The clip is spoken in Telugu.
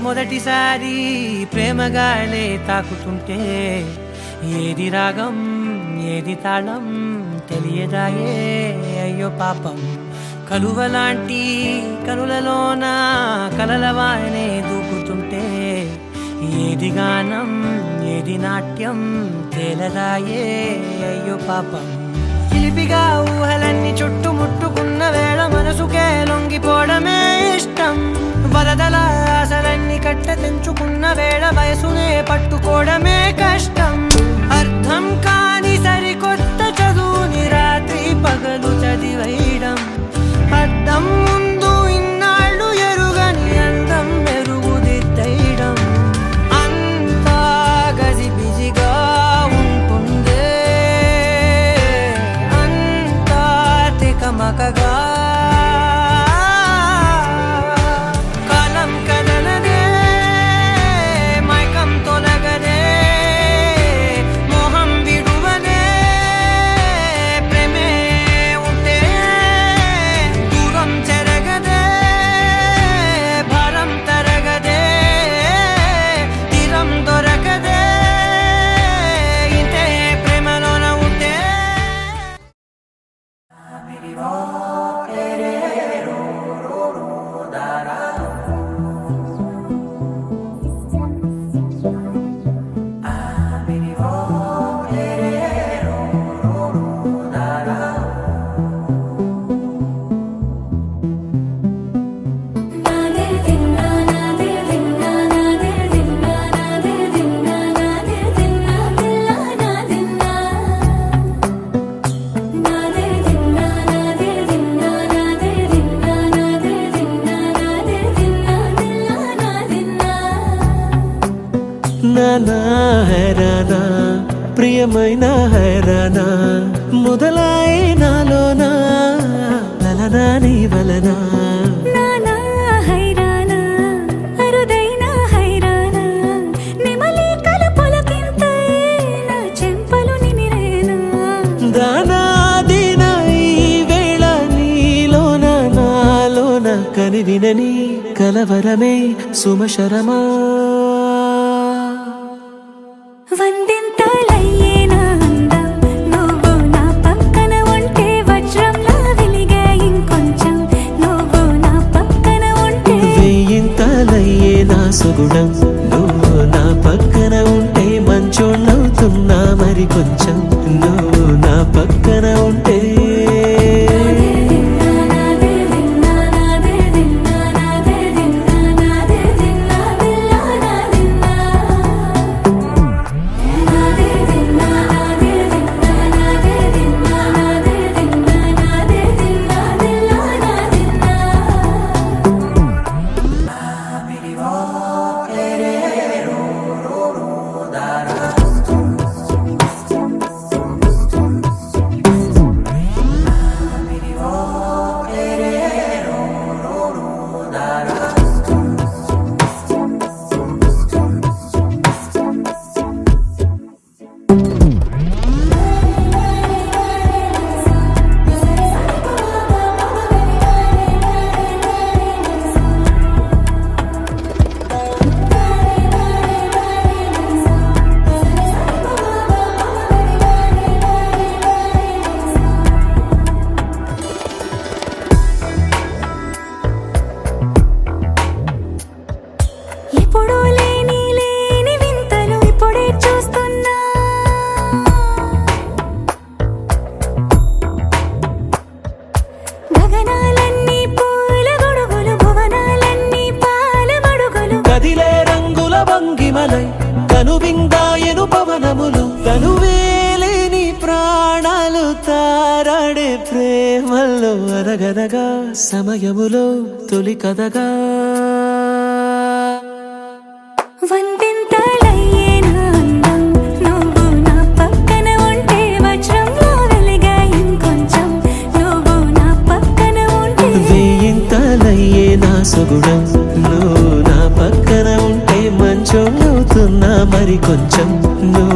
మొదటిసారి ప్రేమగానే తాకుతుంటే ఏది రాగం ఏది తాళం తెలియదాయే అయ్యో పాపం. కలువలాంటి కనులలోన కలలవానే దూకుతుంటే ఏది గానం ఏది నాట్యం తేలదాయే అయ్యో పాపం. చిలిపిగా ఊహలన్నీ చుట్టుముట్టుకున్న వేళ మనసుకే లొంగిపోవడమే ఇష్టం. వరదల ఆశలన్నీ కట్ట తెంచుకున్న వేళ వయసునే పట్టుకోవడమే కష్టం. అర్థం కాని సరికొత్త చదువుని రాత్రి పగలు చదివేయడం, అద్దం ముందు ఇన్నాళ్ళు ఎరుగని అందం మెరుగుదిద్దడం, అంతా గజిబిజిగా ఉంటుందే అంతా తికమకగా. నానా హైరానా ప్రియమైన హైరానా మొదలాయి నాలోనా లలనా నీ వలనా. నానా హైరానా అరుదైన హైరానా నెమలి కలపులకింతై నా చెంపలు నిమిరేనా. దానాదిన ఈ వేళ నీలోన నాలోన కనివినని కలవరమే సుమశరమా. వందింతలయ్యేనా అందం నువ్వు నా పక్కన ఉంటే, వజ్రంలా వెలిగే ఇంకొంచెం నువ్వు నా పక్కన ఉంటే. వెయ్యింతలయ్యే నా సుగుణం నువ్వు నా పక్కన ఉంటే, మంచోళ్ళవుతున్నా మరి కొంచెం నువ్వు నా పక్కన ఉంటే. ఎప్పుడూ లేని వింతలు ఇప్పుడే చూస్తున్నా. గగనాలన్నీ పూల గొడుగులు, భువనాలన్నీ పాల మడుగులు. కదిలే రంగుల భంగిమలై కనువిందాయను పవనములు, కనువేలేని ప్రాణాలు తారాడే ప్రేమల్లో అరగనగా సమయములో తొలి కథగా. వందింతలయ్యేనా అందం నువ్వు నా పక్కన ఉంటే, వజ్రంలా వెలిగే ఇంకొంచెం నువ్వు నా పక్కన ఉంటే. వెయ్యింతలయ్యే నా సుగుణం నువ్వు నా పక్కన ఉంటే, మంచోళ్ళవుతున్నా మరి కొంచెం నువ్వు